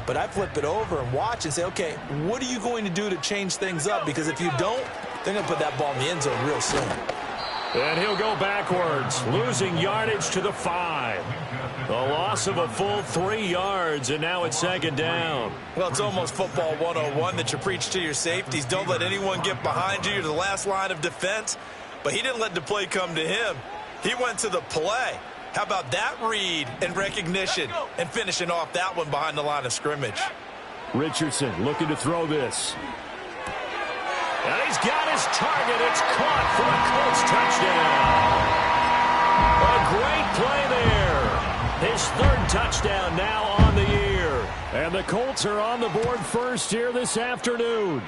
But I flip it over and watch and say, okay, what are you going to do to change things up? Because if you don't, they're going to put that ball in the end zone real soon. And he'll go backwards, losing yardage to the 5. A loss of a full 3 yards, and now it's second down. Well, it's almost football 101 that you preach to your safeties. Don't let anyone get behind you. You're the last line of defense. But he didn't let the play come to him. He went to the play. How about that read and recognition and finishing off that one behind the line of scrimmage? Richardson looking to throw this. And he's got his target. It's caught for a Colts touchdown. A great play there. His 3rd touchdown now on the year. And the Colts are on the board first here this afternoon.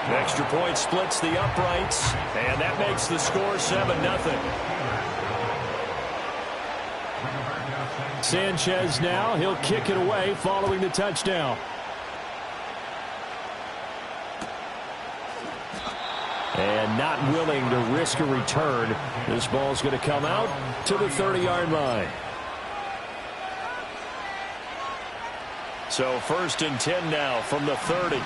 Extra point splits the uprights, and that makes the score 7-0. Sanchez now, he'll kick it away following the touchdown. And not willing to risk a return. This ball's going to come out to the 30-yard line. So 1st and 10 now from the 30.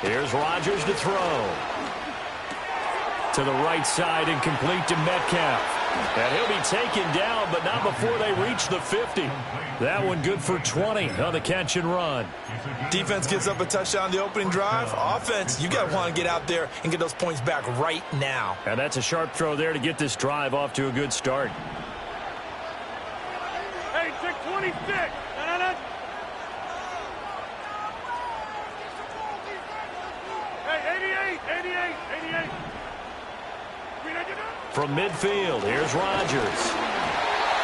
Here's Rodgers to throw. To the right side and complete to Metcalf. And he'll be taken down, but not before they reach the 50. That one good for 20 on the catch and run. Defense gives up a touchdown the opening drive. Offense, you got to want to get out there and get those points back right now. And that's a sharp throw there to get this drive off to a good start. Hey, check 26. Hey, 88. From midfield, here's Rodgers.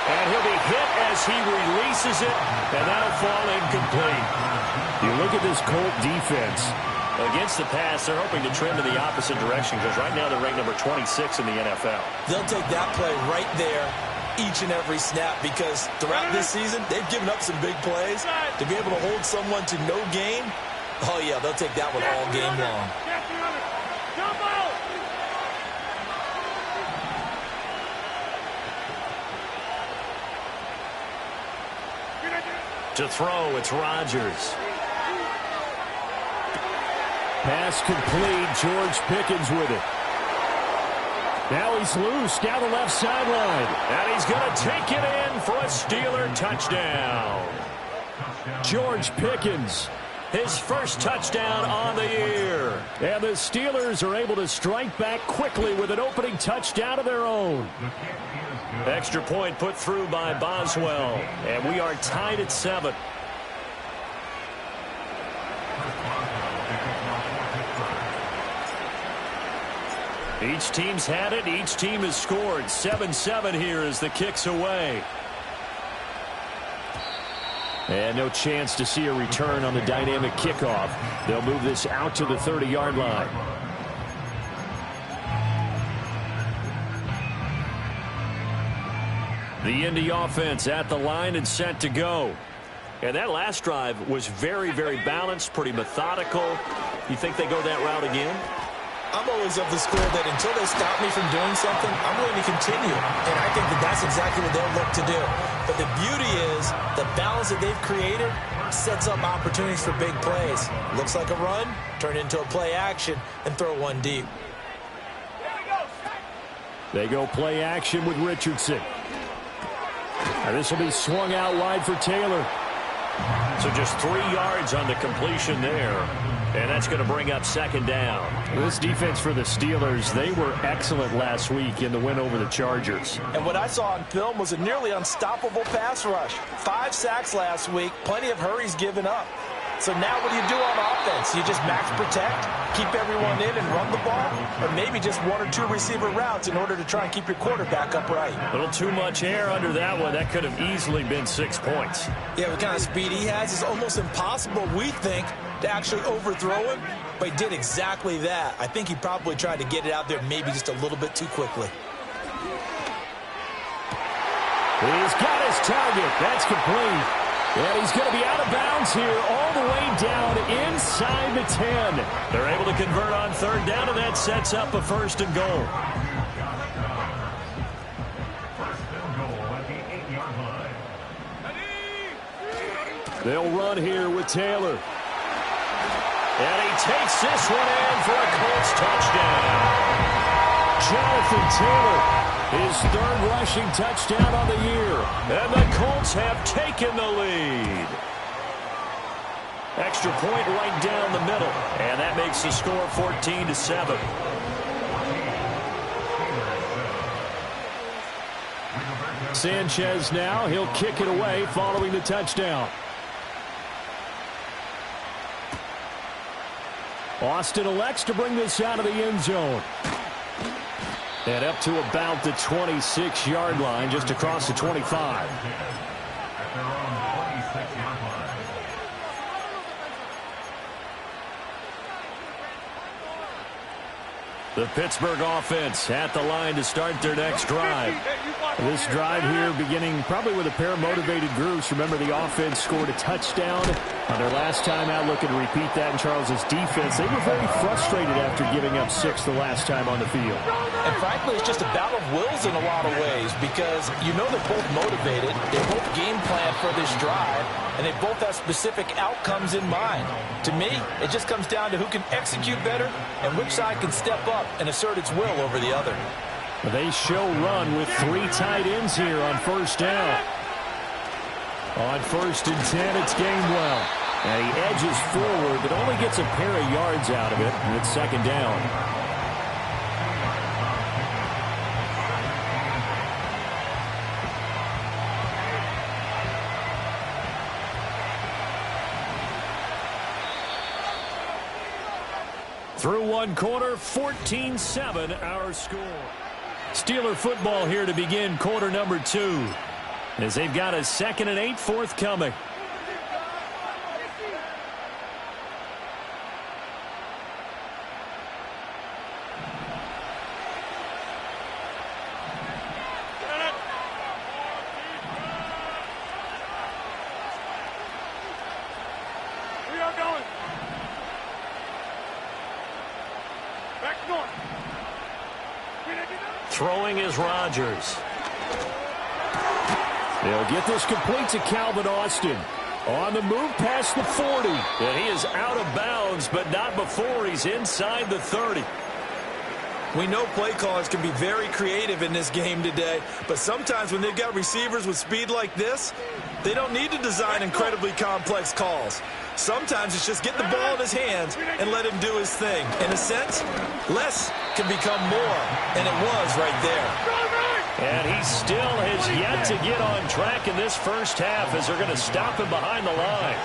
And he'll be hit as he releases it, and that'll fall incomplete. You look at this Colt defense. Against the pass, they're hoping to trend in the opposite direction because right now they're ranked number 26 in the NFL. They'll take that play right there each and every snap because throughout this season, they've given up some big plays. To be able to hold someone to no gain, oh, yeah, they'll take that one all game long. To throw, it's Rodgers. Pass complete. George Pickens with it. Now he's loose down the left sideline. And he's going to take it in for a Steeler touchdown. George Pickens, his first touchdown on the year. And the Steelers are able to strike back quickly with an opening touchdown of their own. Extra point put through by Boswell. And we are tied at 7. Each team's had it. Each team has scored. 7-7 here as the kick's away. And no chance to see a return on the dynamic kickoff. They'll move this out to the 30-yard line. The Indy offense at the line and set to go. And that last drive was very, very balanced, pretty methodical. You think they go that route again? I'm always of the school that until they stop me from doing something, I'm going to continue. And I think that that's exactly what they'll look to do. But the beauty is the balance that they've created sets up opportunities for big plays. Looks like a run, turn into a play action, and throw one deep. They go play action with Richardson. And this will be swung out wide for Taylor. So just 3 yards on the completion there. And that's going to bring up second down. This defense for the Steelers, they were excellent last week in the win over the Chargers. And what I saw on film was a nearly unstoppable pass rush. 5 sacks last week, plenty of hurries given up. So now what do you do on offense? You just max protect, keep everyone in and run the ball, or maybe just 1 or 2 receiver routes in order to try and keep your quarterback upright. A little too much air under that one. That could have easily been 6 points. Yeah, what kind of speed he has is almost impossible, we think, to actually overthrow him, but he did exactly that. I think he probably tried to get it out there maybe just a little bit too quickly. He's got his target. That's complete. And he's going to be out of bounds here all the way down inside the 10. They're able to convert on third down, and that sets up a 1st and goal. They'll run here with Taylor. And he takes this one in for a Colts touchdown. Jonathan Taylor, his 3rd rushing touchdown on the year. And the Colts have taken the lead. Extra point right down the middle. And that makes the score 14-7. Sanchez now, he'll kick it away following the touchdown. Austin elects to bring this out of the end zone. And up to about the 26-yard line, just across the 25. The Pittsburgh offense at the line to start their next drive. This drive here beginning probably with a pair of motivated groups. Remember, the offense scored a touchdown on their last time out, looking to repeat that in Charles's defense. They were very frustrated after giving up 6 the last time on the field. And frankly, it's just a battle of wills in a lot of ways because you know they're both motivated. They both game plan for this drive, and they both have specific outcomes in mind. To me, it just comes down to who can execute better and which side can step up and assert its will over the other. They show run with 3 tight ends here on 1st down. On 1st and 10, it's Gainwell. And he edges forward, but only gets a pair of yards out of it, and it's 2nd down. Through 1 quarter, 14-7 our score. Steeler football here to begin quarter number 2. As they've got a 2nd and 8 forthcoming. Throwing is Rodgers. They'll get this complete to Calvin Austin. On the move past the 40. And he is out of bounds, but not before he's inside the 30. We know play callers can be very creative in this game today, but sometimes when they've got receivers with speed like this, they don't need to design incredibly complex calls. Sometimes it's just get the ball in his hands and let him do his thing. In a sense, less can become more, and it was right there. And he still has yet to get on track in this first half as they're going to stop him behind the line.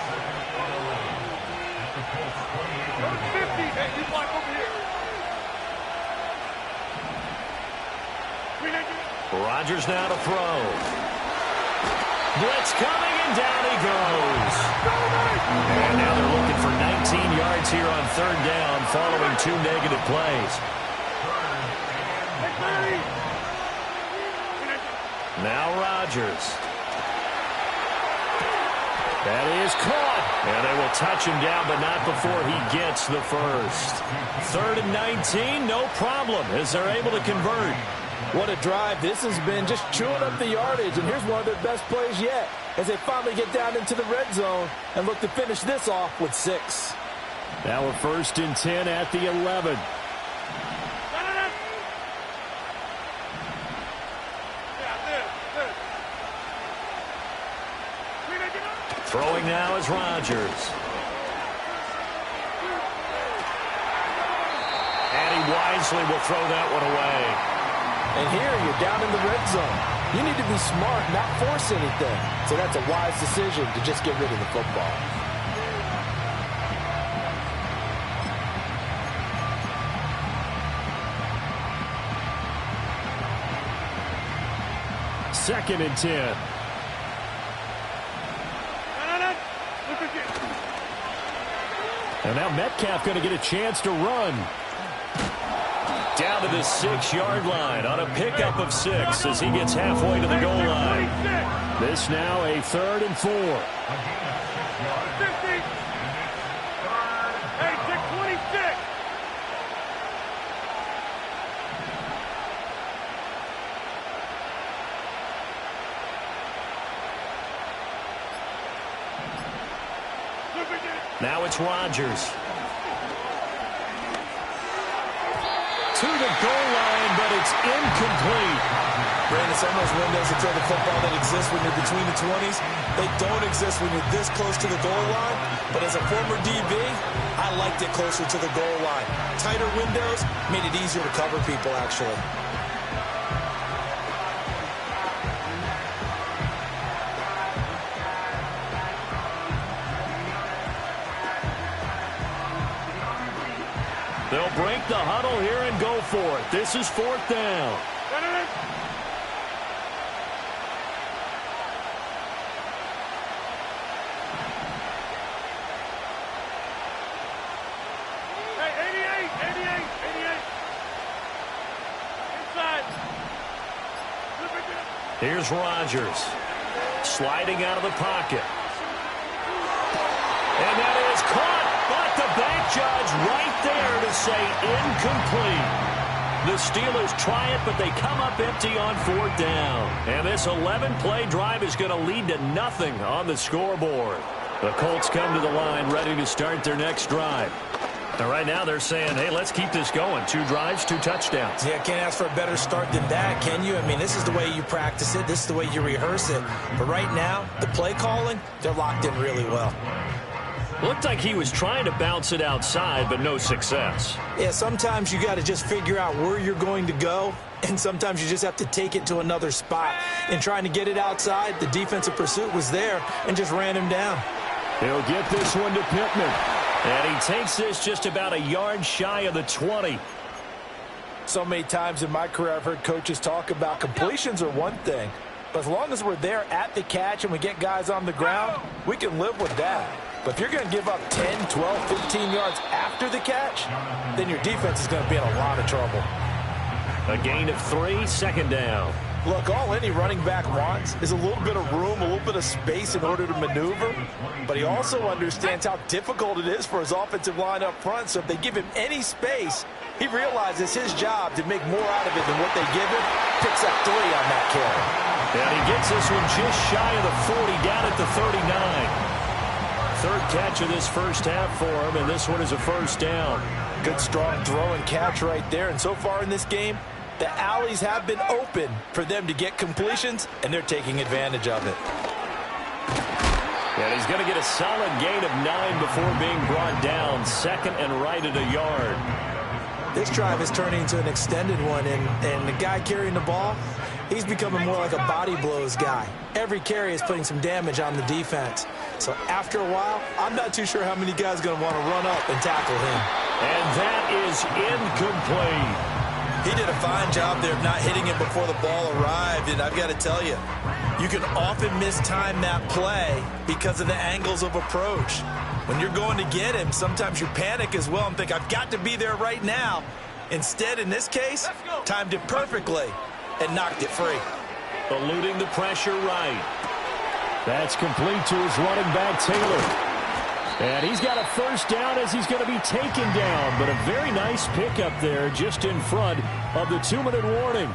Rodgers now to throw. Blitz coming, and down he goes. And now they're looking for 19 yards here on 3rd down following 2 negative plays. Now Rodgers. That is caught. And they will touch him down, but not before he gets the first. 3rd and 19, no problem, as they're able to convert. What a drive this has been, just chewing up the yardage. And here's one of their best plays yet as they finally get down into the red zone and look to finish this off with 6. Now we're 1st and 10 at the 11. Throwing now is Rodgers. And he wisely will throw that one away. And here you're down in the red zone. You need to be smart, not force anything. So that's a wise decision to just get rid of the football. Second and 10. And now Metcalf going to get a chance to run. Down to the 6-yard line on a pickup of 6 as he gets halfway to the goal line. This now a 3rd and 4. 50. Hey, check 26. Now it's Rodgers. To the goal line, but it's incomplete. Brandon, some of those windows to throw the football that exist when you're between the 20s, they don't exist when you're this close to the goal line. But as a former DB, I liked it closer to the goal line. Tighter windows made it easier to cover people, actually. They'll break the huddle here and go for it. This is 4th down. Hey, 88. Inside. Here's Rodgers. Sliding out of the pocket. And that is caught. But the back judge right there to say incomplete. The Steelers try it, but they come up empty on 4th down. And this 11-play drive is going to lead to nothing on the scoreboard. The Colts come to the line ready to start their next drive. And right now they're saying, hey, let's keep this going. 2 drives, 2 touchdowns. Yeah, can't ask for a better start than that, can you? I mean, this is the way you practice it. This is the way you rehearse it. But right now, the play calling, they're locked in really well. Looked like he was trying to bounce it outside, but no success. Yeah, sometimes you got to just figure out where you're going to go, and sometimes you just have to take it to another spot. And trying to get it outside, the defensive pursuit was there and just ran him down. He'll get this one to Pittman. And he takes this just about a yard shy of the 20. So many times in my career I've heard coaches talk about completions are one thing, but as long as we're there at the catch and we get guys on the ground, we can live with that. But if you're going to give up 10, 12, 15 yards after the catch, then your defense is going to be in a lot of trouble. A gain of 3, 2nd down. Look, all any running back wants is a little bit of room, a little bit of space in order to maneuver. But he also understands how difficult it is for his offensive line up front. So if they give him any space, he realizes his job to make more out of it than what they give him. Picks up 3 on that carry. And he gets this one just shy of the 40, down at the 39. 3rd catch of this first half for him, and this one is a 1st down. Good, strong throw and catch right there. And so far in this game, the alleys have been open for them to get completions, and they're taking advantage of it. And he's going to get a solid gain of 9 before being brought down. 2nd and right at a yard. This drive is turning into an extended one, and the guy carrying the ball, he's becoming more like a body blows guy. Every carry is putting some damage on the defense. So after a while, I'm not too sure how many guys are going to want to run up and tackle him. And that is incomplete. He did a fine job there of not hitting him before the ball arrived, and I've got to tell you, you can often mistime that play because of the angles of approach. When you're going to get him, sometimes you panic as well and think, I've got to be there right now. Instead, in this case, timed it perfectly and knocked it free. Eluding the pressure right. That's complete to his running back, Taylor. And he's got a 1st down as he's going to be taken down. But a very nice pickup there just in front of the 2-minute warning.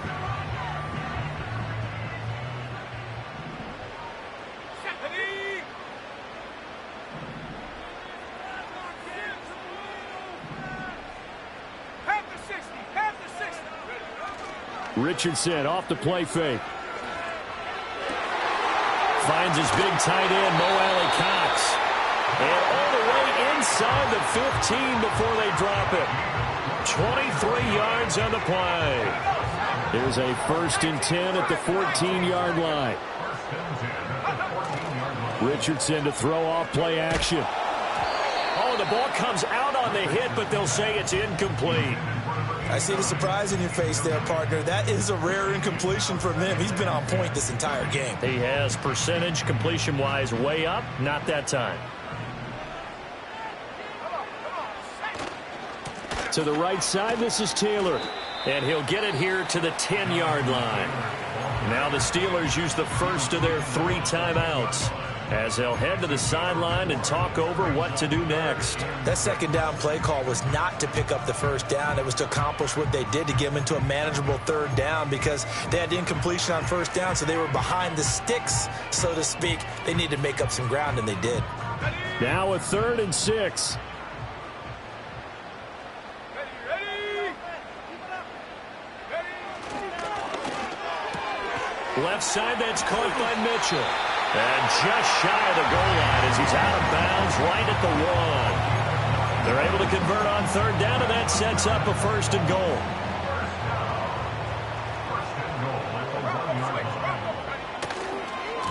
Richardson off the play fake. Finds his big tight end, Mo Alley-Cox. And all the way inside the 15 before they drop it. 23 yards on the play. There's a 1st and 10 at the 14-yard line. Richardson to throw off play action. Oh, the ball comes out on the hit, but they'll say it's incomplete. I see the surprise in your face there, partner. That is a rare incompletion from him. He's been on point this entire game. He has percentage completion-wise way up, not that time. To the right side, this is Taylor. And he'll get it here to the 10-yard line. Now the Steelers use the first of their 3 timeouts as they'll head to the sideline and talk over what to do next. That second down play call was not to pick up the first down. It was to accomplish what they did, to get them into a manageable third down, because they had incompletion on first down, so they were behind the sticks, so to speak. They needed to make up some ground, and they did. Now a 3rd and 6. Left side, that's caught by Mitchell. And just shy of the goal line as he's out of bounds right at the 1. They're able to convert on 3rd down, and that sets up a 1st and goal.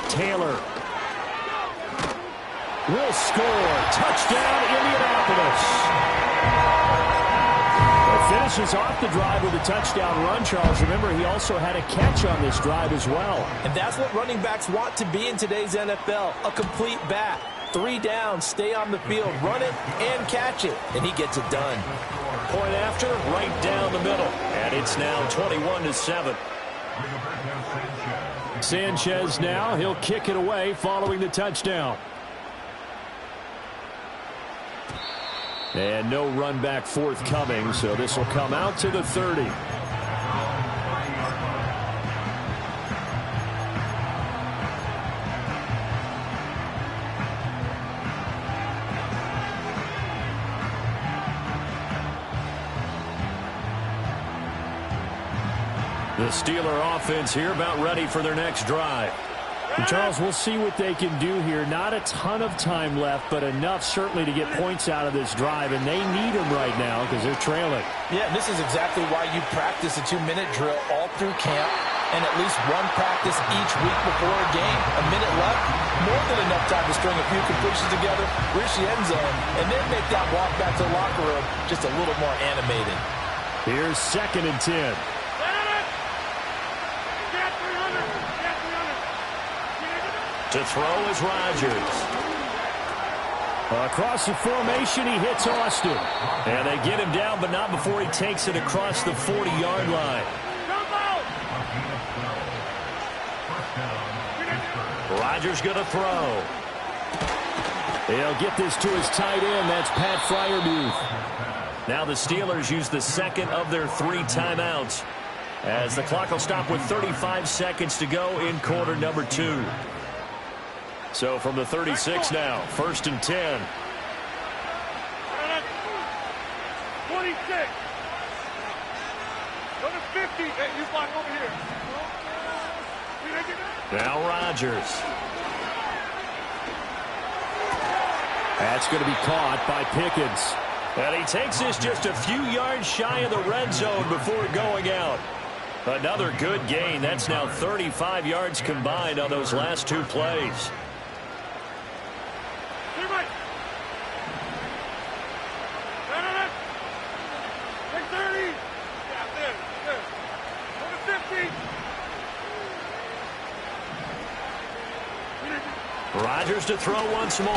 Taylor will score. Touchdown, Indianapolis. Finishes off the drive with a touchdown run, Charles. Remember, he also had a catch on this drive as well. And that's what running backs want to be in today's NFL, a complete back. 3 downs, stay on the field, run it, and catch it. And he gets it done. Point after, right down the middle. And it's now 21-7. Sanchez now, he'll kick it away following the touchdown. And no run back forthcoming, so this will come out to the 30. The Steeler offense here about ready for their next drive. And Charles, we'll see what they can do here. Not a ton of time left, but enough certainly to get points out of this drive, and they need them right now because they're trailing. Yeah, this is exactly why you practice a 2-minute drill all through camp and at least one practice each week before a game. A minute left, more than enough time to string a few completions together, reach the end zone, and then make that walk back to the locker room just a little more animated. Here's 2nd and 10. To throw is Rodgers. Across the formation, he hits Austin. And they get him down, but not before he takes it across the 40-yard line. Rodgers going to throw. He'll get this to his tight end. That's Pat Freiermuth. Now the Steelers use the 2nd of their 3 timeouts as the clock will stop with 35 seconds to go in quarter number 2. So from the 36 now, 1st and 10. 26. Go to 50. Hey, you block over here. Now Rodgers. That's going to be caught by Pickens. And he takes this just a few yards shy of the red zone before going out. Another good gain. That's now 35 yards combined on those last 2 plays. Rodgers to throw once more.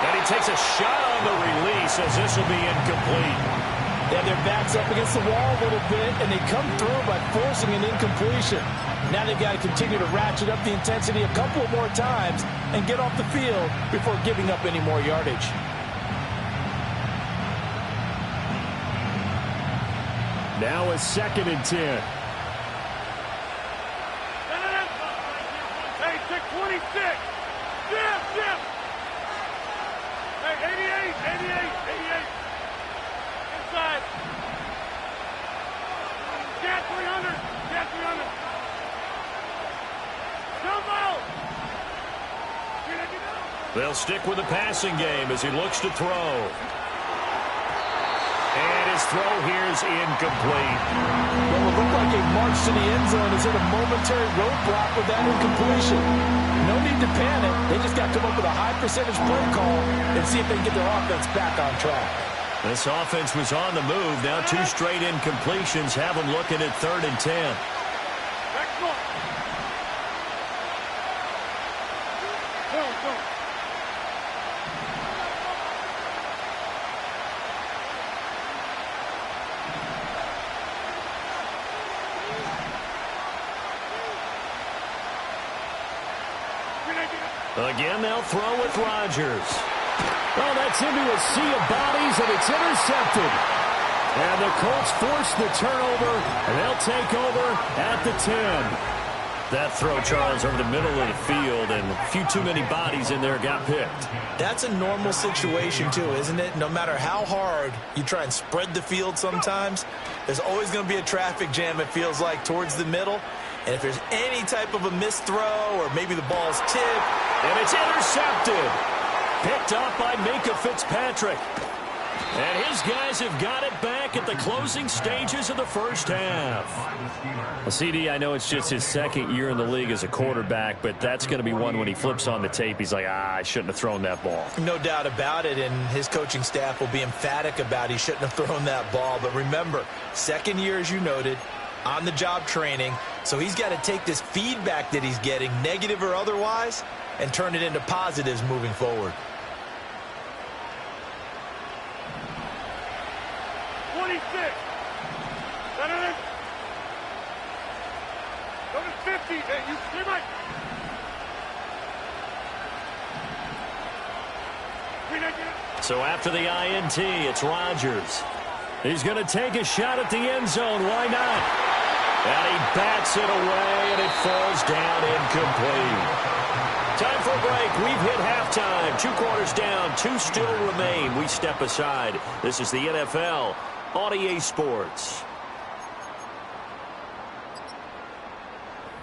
And he takes a shot on the release as this will be incomplete. Yeah, their back's up against the wall a little bit, and they come through by forcing an incompletion. Now they've got to continue to ratchet up the intensity a couple more times and get off the field before giving up any more yardage. Now a 2nd and 10. Hey, check 26. Jim. Hey, 88. Inside. Cat 300. Jump out. They'll stick with the passing game as he looks to throw. And his throw here is incomplete. Well, it looked like a march to the end zone has hit a momentary roadblock with that incompletion. No need to panic. They just got to come up with a high percentage play call and see if they can get their offense back on track. This offense was on the move. Now 2 straight incompletions have them looking at 3rd and 10. Again, they'll throw with Rodgers. Well, that's into a sea of bodies, and it's intercepted. And the Colts force the turnover, and they'll take over at the 10. That throw, Charles, over the middle of the field, and a few too many bodies in there got picked. That's a normal situation, too, isn't it? No matter how hard you try and spread the field sometimes, there's always going to be a traffic jam, it feels like, towards the middle. And if there's any type of a missed throw or maybe the ball's tipped. And it's intercepted. Picked up by Minka Fitzpatrick. And his guys have got it back at the closing stages of the first half. Well, CD, I know it's just his second year in the league as a quarterback, but that's going to be one when he flips on the tape. He's like, I shouldn't have thrown that ball. No doubt about it, and his coaching staff will be emphatic about he shouldn't have thrown that ball. But remember, second year, as you noted, on-the-job training, so he's got to take this feedback that he's getting, negative or otherwise, and turn it into positives moving forward. 26. Better than. Go to 50. Hey, you clear my. So after the INT, it's Rodgers. He's going to take a shot at the end zone. Why not? And he bats it away, and it falls down incomplete. Time for a break. We've hit halftime. 2 quarters down. 2 still remain. We step aside. This is the NFL on EA Sports.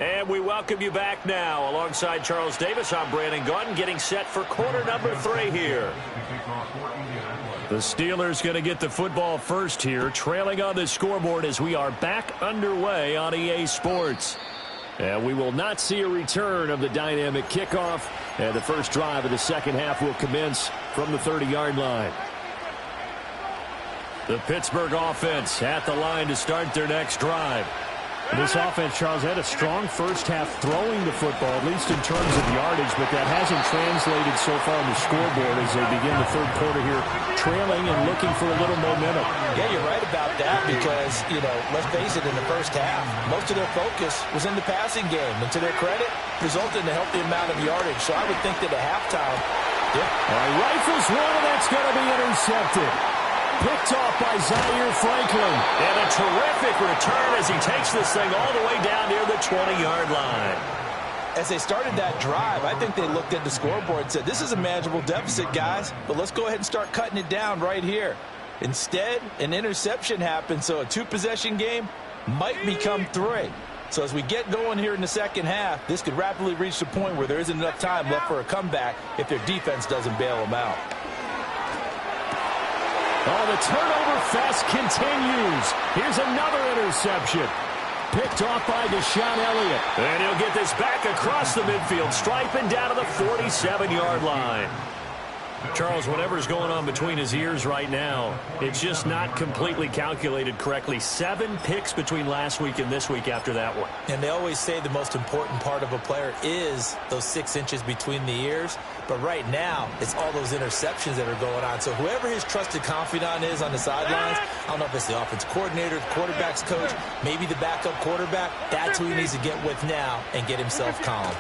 And we welcome you back now. Alongside Charles Davis, I'm Brandon Gaudin, getting set for quarter number 3 here. The Steelers going to get the football first here, trailing on the scoreboard as we are back underway on EA Sports. And we will not see a return of the dynamic kickoff. And the first drive of the second half will commence from the 30-yard line. The Pittsburgh offense at the line to start their next drive. This offense, Charles, had a strong first half throwing the football, at least in terms of yardage, but that hasn't translated so far on the scoreboard as they begin the third quarter here, trailing and looking for a little momentum. Yeah, you're right about that because, let's face it, in the first half, most of their focus was in the passing game. And to their credit, resulted in a healthy amount of yardage. So I would think that at halftime, rifles one, and that's going to be intercepted. Picked off by Zaire Franklin. And a terrific return as he takes this thing all the way down near the 20-yard line. As they started that drive, I think they looked at the scoreboard and said, this is a manageable deficit, guys, but let's go ahead and start cutting it down right here. Instead, an interception happened, so a 2-possession game might become 3. So as we get going here in the second half, this could rapidly reach the point where there isn't enough time left for a comeback if their defense doesn't bail them out. Oh, the turnover fest continues. Here's another interception. Picked off by Deshaun Elliott. And he'll get this back across the midfield, striping down to the 47-yard line. Charles, whatever's going on between his ears right now, it's just not completely calculated correctly. 7 picks between last week and this week after that one. And they always say the most important part of a player is those 6 inches between the ears. But right now, it's all those interceptions that are going on. So whoever his trusted confidant is on the sidelines, I don't know if it's the offense coordinator, the quarterback's coach, maybe the backup quarterback, that's who he needs to get with now and get himself calm.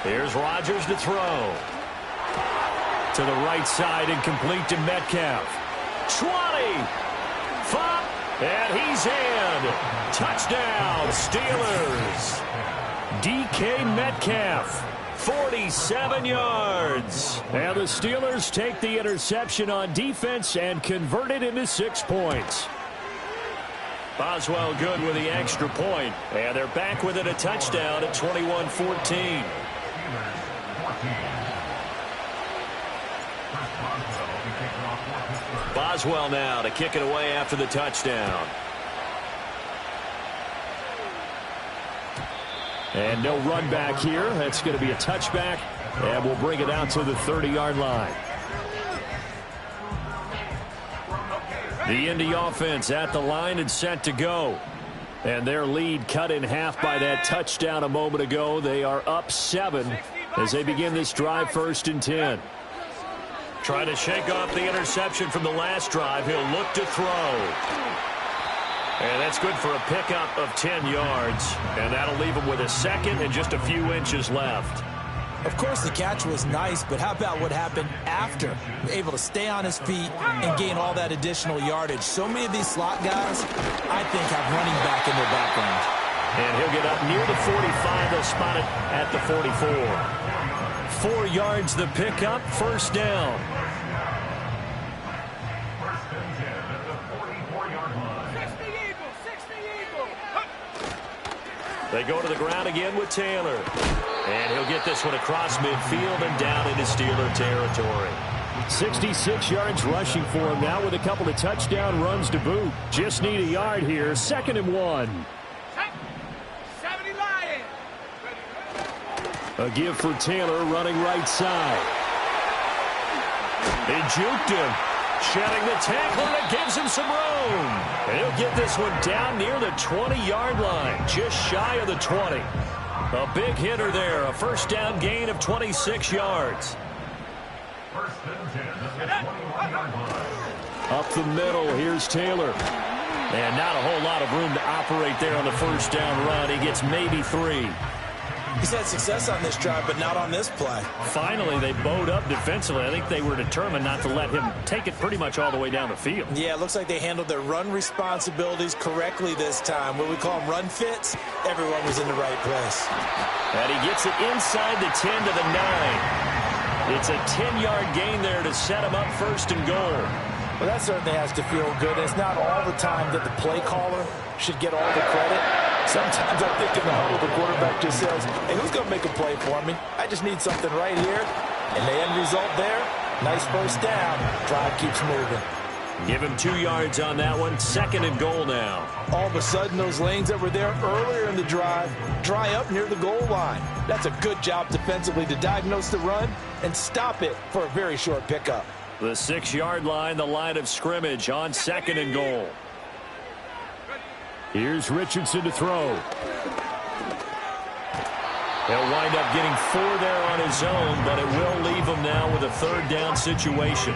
Here's Rodgers to throw. To the right side and complete to Metcalf. 20. 5. And he's in. Touchdown, Steelers. DK Metcalf. 47 yards. And the Steelers take the interception on defense and convert it into 6 points. Boswell good with the extra point. And they're back within a touchdown at 21-14. Boswell now to kick it away after the touchdown. And no run back here. That's going to be a touchback. And we'll bring it out to the 30-yard line. The Indy offense at the line and set to go. And their lead cut in half by that touchdown a moment ago. They are up 7 as they begin this drive 1st and 10. Trying to shake off the interception from the last drive. He'll look to throw. And that's good for a pickup of 10 yards. And that'll leave him with a second and just a few inches left. Of course, the catch was nice, but how about what happened after? Able to stay on his feet and gain all that additional yardage. So many of these slot guys, I think, have running back in their background. And he'll get up near the 45. They'll spot it at the 44. 4 yards the pickup, first down. They go to the ground again with Taylor. And he'll get this one across midfield and down into Steeler territory. 66 yards rushing for him now with a couple of touchdown runs to boot. Just need a yard here. 2nd and 1. 70 Lions. A give for Taylor running right side. They juked him. Shedding the tackle, and it gives him some room. And he'll get this one down near the 20-yard line, just shy of the 20. A big hitter there, a first down gain of 26 yards. Up the middle, here's Taylor. And not a whole lot of room to operate there on the first down run. He gets maybe 3. He's had success on this drive, but not on this play. Finally, they bowed up defensively. I think they were determined not to let him take it pretty much all the way down the field. Yeah, it looks like they handled their run responsibilities correctly this time. What we call them run fits, everyone was in the right place. And he gets it inside the 10 to the 9. It's a 10-yard gain there to set him up first and goal. Well, that certainly has to feel good. It's not all the time that the play caller should get all the credit. Sometimes I think in the huddle, the quarterback just says, hey, who's going to make a play for me? I just need something right here. And the end result there, nice first down. Drive keeps moving. Give him 2 yards on that one. 2nd and goal now. All of a sudden, those lanes that were there earlier in the drive dry up near the goal line. That's a good job defensively to diagnose the run and stop it for a very short pickup. The 6-yard line, the line of scrimmage on 2nd and goal. Here's Richardson to throw. He'll wind up getting 4 there on his own, but it will leave him now with a 3rd down situation.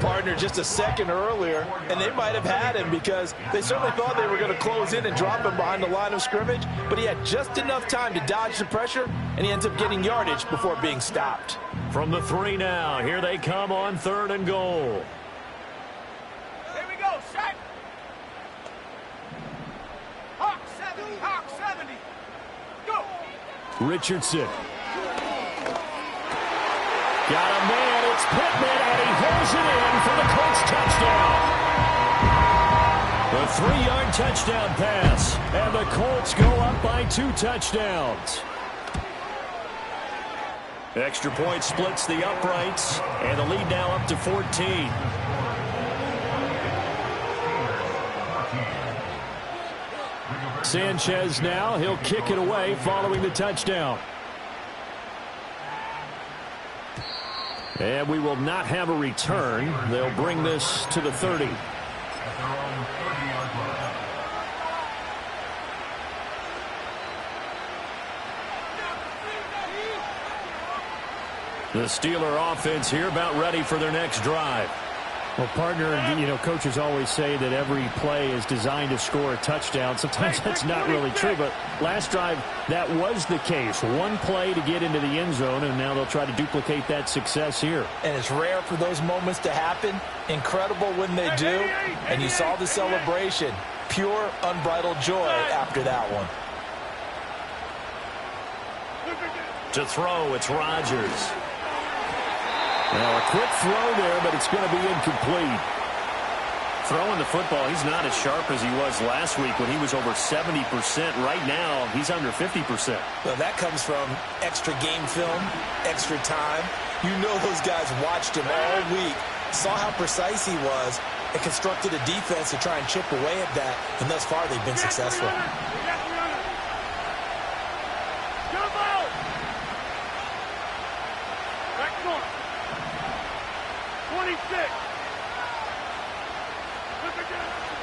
Partner, just a second earlier, and they might have had him because they certainly thought they were going to close in and drop him behind the line of scrimmage, but he had just enough time to dodge the pressure, and he ends up getting yardage before being stopped. From the 3 now, here they come on 3rd and goal. Here we go, set. Hawk 70, Hawk 70. Go. Richardson. Got a man, it's Pittman, and he holds it in for the Colts touchdown. The 3-yard touchdown pass, and the Colts go up by 2 touchdowns. Extra point splits the uprights, and the lead now up to 14. Sanchez now, he'll kick it away following the touchdown. And we will not have a return. They'll bring this to the 30. The Steeler offense here about ready for their next drive. Well, partner, you know, coaches always say that every play is designed to score a touchdown. Sometimes that's not really true, but last drive, that was the case. One play to get into the end zone, and now they'll try to duplicate that success here. And it's rare for those moments to happen. Incredible when they do. And you saw the celebration. Pure, unbridled joy after that one. To throw, it's Rodgers. Now, a quick throw there, but it's going to be incomplete. Throwing the football, he's not as sharp as he was last week when he was over 70%. Right now, he's under 50%. Well, that comes from extra game film, extra time. You know those guys watched him all week, saw how precise he was, and constructed a defense to try and chip away at that. And thus far, they've been successful.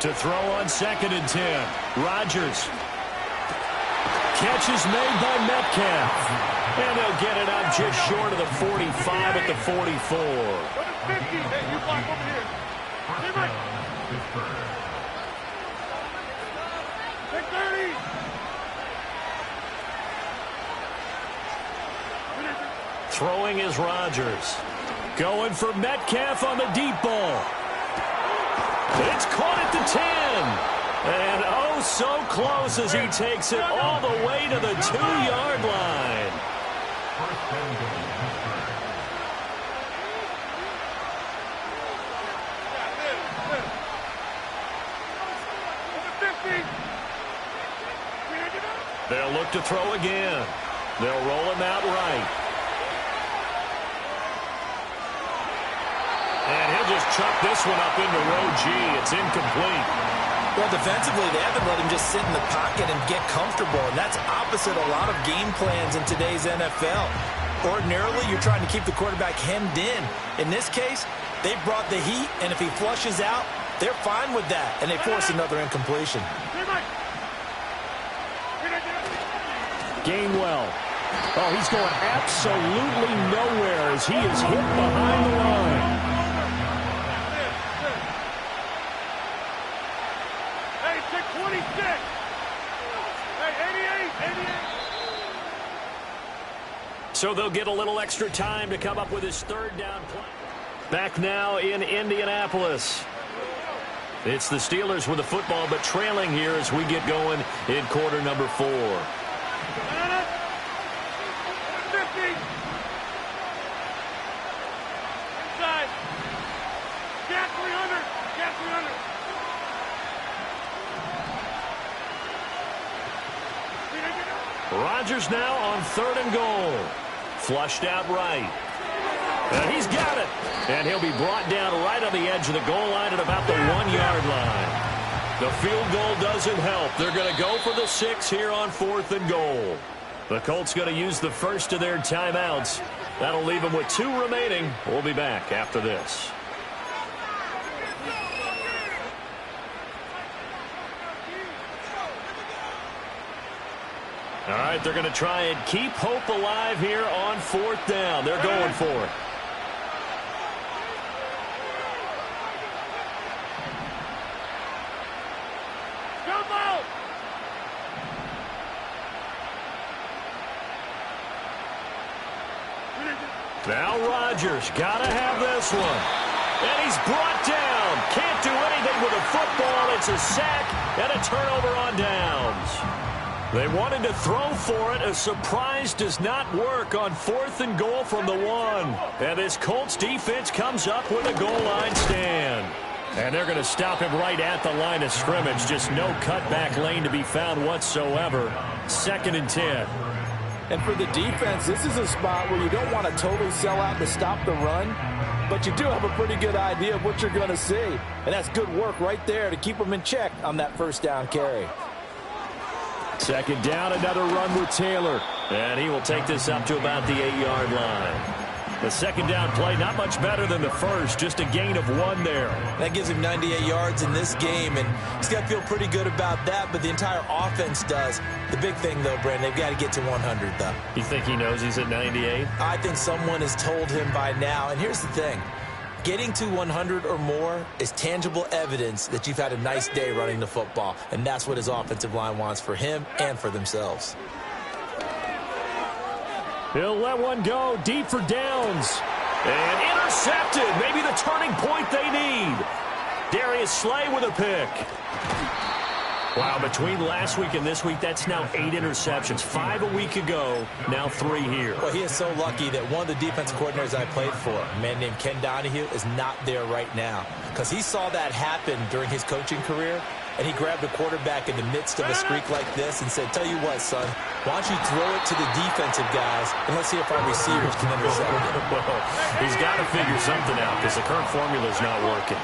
To throw on 2nd and 10. Rodgers. Catch is made by Metcalf. And they'll get it up just short of the 45 at the 44. Hey, you block over here. Stay right. Take 30. Throwing is Rodgers. Going for Metcalf on the deep ball. It's caught at the 10. And oh, so close as he takes it all the way to the 2-yard line. They'll look to throw again. They'll roll him out right. And he'll just chuck this one up into row G. It's incomplete. Well, defensively, they haven't let him just sit in the pocket and get comfortable, and that's opposite a lot of game plans in today's NFL. Ordinarily, you're trying to keep the quarterback hemmed in. In this case, they brought the heat, and if he flushes out, they're fine with that, and they force another incompletion. Gainwell. Oh, he's going absolutely nowhere as he is hit behind the line. Hey, 626. Hey, 88. So they'll get a little extra time to come up with his third down play. Back now in Indianapolis. It's the Steelers with the football, but trailing here as we get going in quarter number 4. 50. Inside. Gas 300. Gas 300. Rodgers now on 3rd and goal. Flushed out right. And he's got it. And he'll be brought down right on the edge of the goal line at about the 1-yard line. The field goal doesn't help. They're going to go for the 6 here on 4th and goal. The Colts going to use the first of their timeouts. That'll leave them with 2 remaining. We'll be back after this. All right, they're going to try and keep hope alive here on 4th down. They're going for it. Now Rodgers got to have this one. And he's brought down. Can't do anything with the football. It's a sack and a turnover on downs. They wanted to throw for it. A surprise does not work on 4th and goal from the 1. And this Colts defense comes up with a goal line stand. And they're going to stop him right at the line of scrimmage. Just no cutback lane to be found whatsoever. 2nd and 10. And for the defense, this is a spot where you don't want to totally sell out to stop the run, but you do have a pretty good idea of what you're going to see. And that's good work right there to keep them in check on that 1st down carry. 2nd down, another run with Taylor. And he will take this up to about the 8-yard line. The 2nd down play, not much better than the first, just a gain of 1 there. That gives him 98 yards in this game, and he's got to feel pretty good about that, but the entire offense does. The big thing, though, Brandon, they've got to get to 100, though. You think he knows he's at 98? I think someone has told him by now, and here's the thing. Getting to 100 or more is tangible evidence that you've had a nice day running the football, and that's what his offensive line wants for him and for themselves. He'll let one go deep for downs. And intercepted. Maybe the turning point they need. Darius Slay with a pick. Wow, between last week and this week, that's now 8 interceptions. 5 a week ago, now 3 here. Well, he is so lucky that one of the defensive coordinators I played for, a man named Ken Donahue, is not there right now. Because he saw that happen during his coaching career, and he grabbed a quarterback in the midst of a streak like this and said, tell you what, son, why don't you throw it to the defensive guys, and let's see if our receivers can intercept it. Well, he's got to figure something out because the current formula is not working.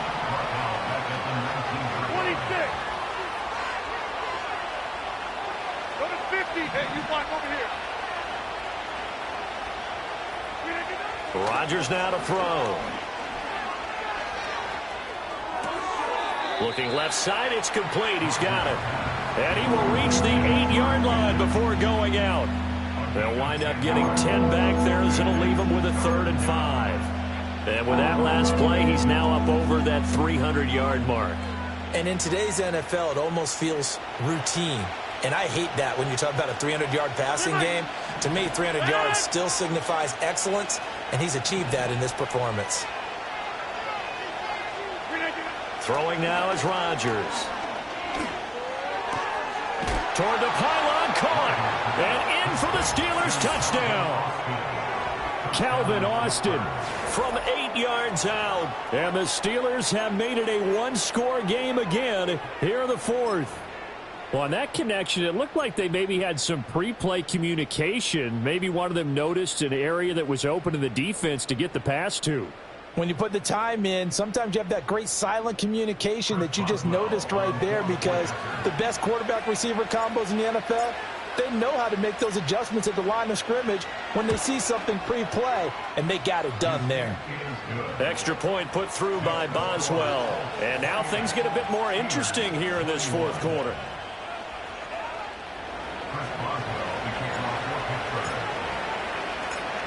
26. Go to 50. Hey, you block over here. Rodgers now to throw. Looking left side, it's complete. He's got it. And he will reach the 8-yard line before going out. They'll wind up getting 10 back there as it'll leave him with a 3rd and 5. And with that last play, he's now up over that 300-yard mark. And in today's NFL, it almost feels routine. And I hate that when you talk about a 300-yard passing game. To me, 300 yards still signifies excellence, and he's achieved that in this performance. Throwing now is Rodgers. Toward the pylon, caught. And in for the Steelers touchdown. Calvin Austin from 8 yards out. And the Steelers have made it a one-score game again here in the fourth. Well, on that connection, it looked like they maybe had some pre-play communication. Maybe one of them noticed an area that was open in the defense to get the pass to. When you put the time in, sometimes you have that great silent communication that you just noticed right there, because the best quarterback-receiver combos in the NFL, they know how to make those adjustments at the line of scrimmage when they see something pre-play, and they got it done there. Extra point put through by Boswell. And now things get a bit more interesting here in this fourth quarter.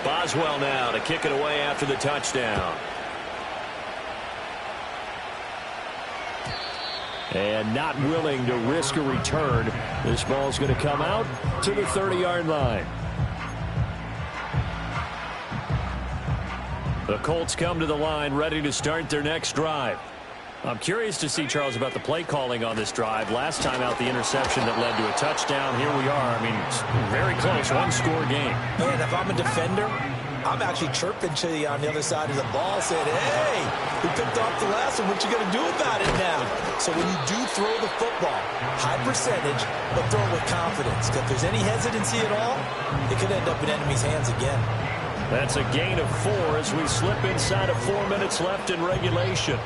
Boswell now to kick it away after the touchdown. And not willing to risk a return. This ball's going to come out to the 30-yard line. The Colts come to the line ready to start their next drive. I'm curious to see, Charles, about the play calling on this drive. Last time out, the interception that led to a touchdown. Here we are. I mean, it's very close, one-score game. And if I'm a defender, I'm actually chirping to you on the other side of the ball, saying, hey, we picked off the last one. What you going to do about it now? So when you do throw the football, high percentage, but throw it with confidence. If there's any hesitancy at all, it could end up in enemy's hands again. That's a gain of 4 as we slip inside of 4 minutes left in regulation.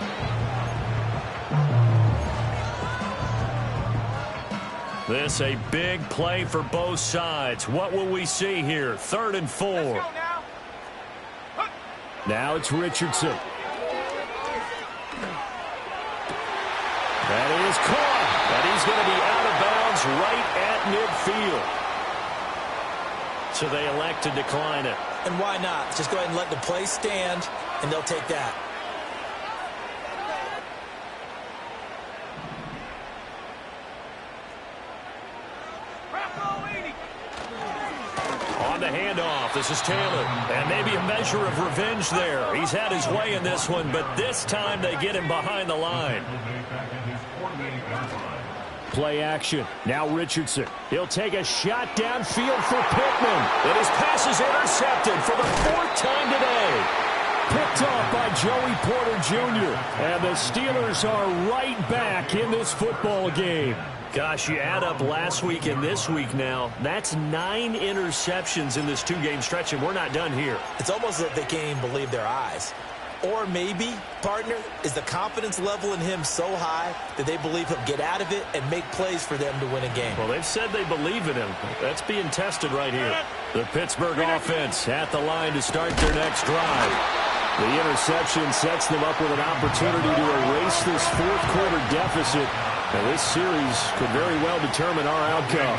This a big play for both sides. What will we see here? 3rd and 4. Now it's Richardson. That is caught. And he's going to be out of bounds right at midfield. So they elect to decline it. And why not? Just go ahead and let the play stand, and they'll take that. On the handoff, this is Taylor. And maybe a measure of revenge there. He's had his way in this one, but this time they get him behind the line. Play action. Now Richardson. He'll take a shot downfield for Pittman. And his pass is intercepted for the 4th time today. Picked off by Joey Porter Jr. And the Steelers are right back in this football game. Gosh, you add up last week and this week now, that's 9 interceptions in this 2-game stretch, and we're not done here. It's almost like they can't even believe their eyes. Or maybe, partner, is the confidence level in him so high that they believe he'll get out of it and make plays for them to win a game. Well, they've said they believe in him. That's being tested right here. The Pittsburgh offense at the line to start their next drive. The interception sets them up with an opportunity to erase this fourth quarter deficit. And this series could very well determine our outcome.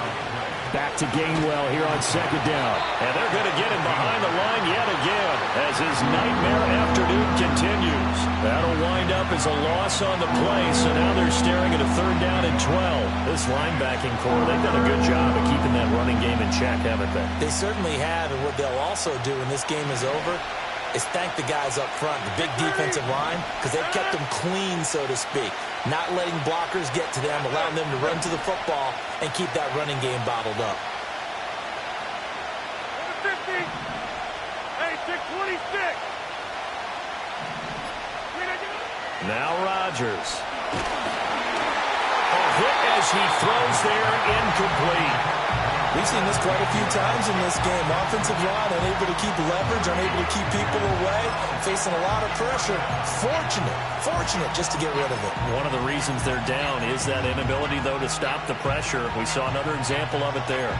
Back to Gainwell here on 2nd down. And they're going to get him behind the line yet again as his nightmare afternoon continues. That'll wind up as a loss on the play, so now they're staring at a 3rd down and 12. This linebacking core, they've done a good job of keeping that running game in check, haven't they? They certainly have, and what they'll also do when this game is over is thank the guys up front, the big defensive line, because they've kept them clean, so to speak. Not letting blockers get to them, allowing them to run to the football and keep that running game bottled up. 50. Hey, 626. Now Rodgers. A hit as he throws there, incomplete. We've seen this quite a few times in this game. Offensive line unable to keep leverage, unable to keep people away, facing a lot of pressure. Fortunate just to get rid of it. One of the reasons they're down is that inability, though, to stop the pressure. We saw another example of it there.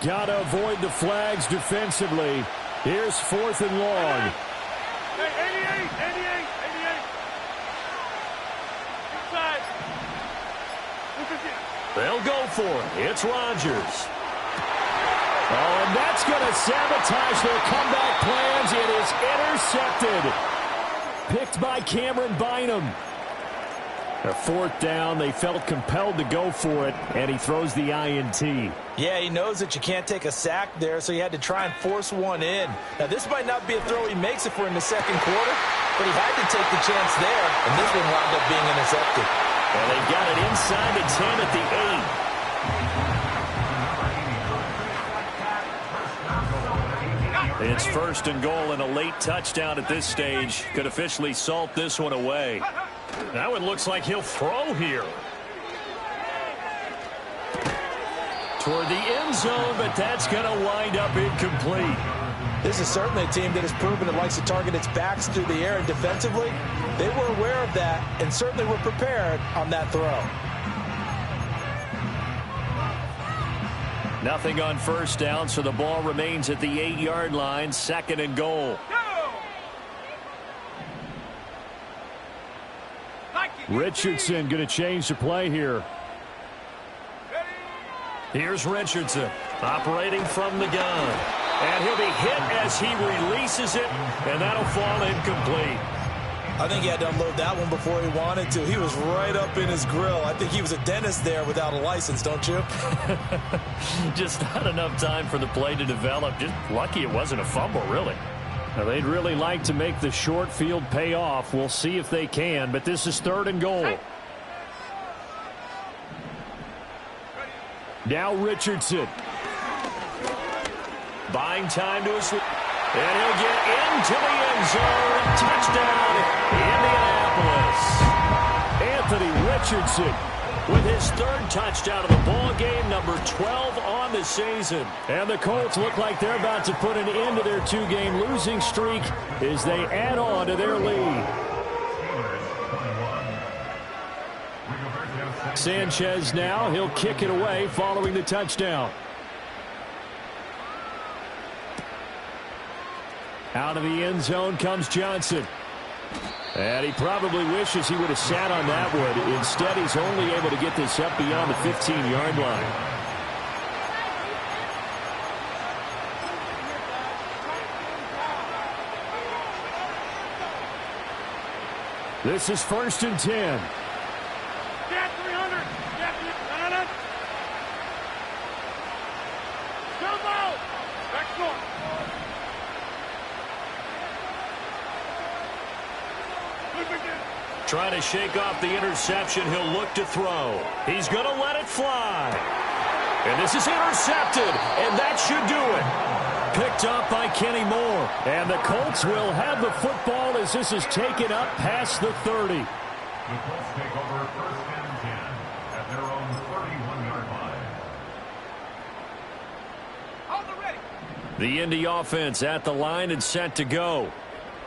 Got to avoid the flags defensively. Here's 4th and long. Hey, 88. They'll go for it. It's Rodgers. Oh, and that's going to sabotage their comeback plans. It is intercepted. Picked by Cameron Bynum. A fourth down, they felt compelled to go for it, and he throws the INT. Yeah, he knows that you can't take a sack there, so he had to try and force one in. Now, this might not be a throw he makes if we're in the second quarter, but he had to take the chance there, and this one wound up being intercepted. And they got it inside the 10 at the 8. It's first and goal, and a late touchdown at this stage could officially salt this one away. Now it looks like he'll throw here. Toward the end zone, but that's going to wind up incomplete. This is certainly a team that has proven it likes to target its backs through the air, and defensively, they were aware of that and certainly were prepared on that throw. Nothing on first down, so the ball remains at the 8-yard line, second and goal. Richardson going to change the play here. Here's Richardson operating from the gun. And he'll be hit as he releases it, and that'll fall incomplete. I think he had to unload that one before he wanted to. He was right up in his grill. I think he was a dentist there without a license, don't you? Just not enough time for the play to develop. Just lucky it wasn't a fumble, really. Now, they'd really like to make the short field pay off. We'll see if they can, but this is third and goal. Now Richardson. Buying time to a switch. And he'll get into the end zone. Touchdown, Indianapolis. Anthony Richardson with his third touchdown of the ball game, number 12 on the season. And the Colts look like they're about to put an end to their 2-game losing streak as they add on to their lead. Sanchez now, he'll kick it away following the touchdown. Out of the end zone comes Johnson. And he probably wishes he would have sat on that one. Instead, he's only able to get this up beyond the 15-yard line. This is first and 10. Get 300. Get 300. Jump out. Back foot. Trying to shake off the interception. He'll look to throw. He's going to let it fly. And this is intercepted, and that should do it. Picked up by Kenny Moore. And the Colts will have the football as this is taken up past the 30. The Colts take over first and 10 at their own 31-yard line. The Indy offense at the line and set to go.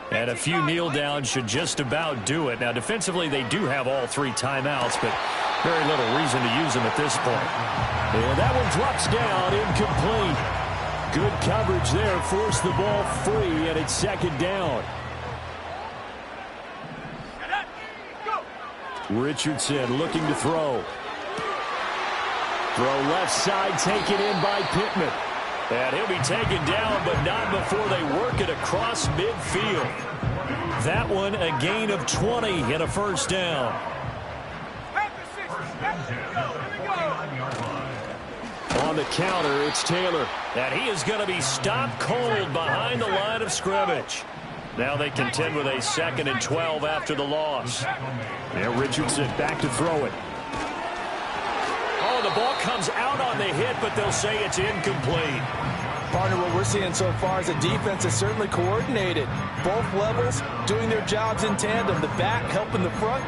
And a few kneel downs should just about do it. Now, defensively, they do have all 3 timeouts, but very little reason to use them at this point. And that one drops down, incomplete. Good coverage there, forced the ball free, and it's second down. Richardson looking to throw. Throw left side, taken in by Pittman. And he'll be taken down, but not before they work it across midfield. That one, a gain of 20 and a first down. On the counter, it's Taylor. And he is going to be stopped cold behind the line of scrimmage. Now they contend with a 2nd and 12 after the loss. Now Richardson back to throw it. Oh, the ball comes out on the hit, but they'll say it's incomplete. Partner, what we're seeing so far is a defense that's certainly coordinated. Both levels doing their jobs in tandem. The back helping the front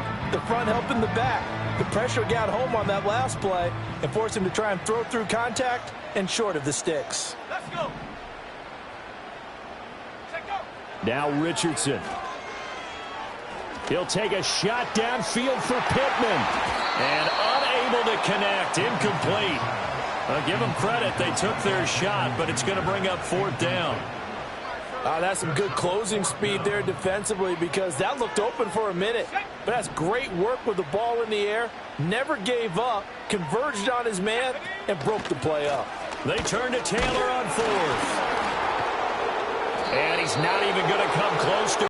helping the back. The pressure got home on that last play and forced him to try and throw through contact and short of the sticks. Let's go. Now Richardson. He'll take a shot downfield for Pittman. And unable to connect. Incomplete. Give them credit. They took their shot, but it's going to bring up 4th down. That's some good closing speed there defensively, because that looked open for a minute. But that's great work with the ball in the air. Never gave up, converged on his man, and broke the play up. They turn to Taylor on fourth. And he's not even going to come close to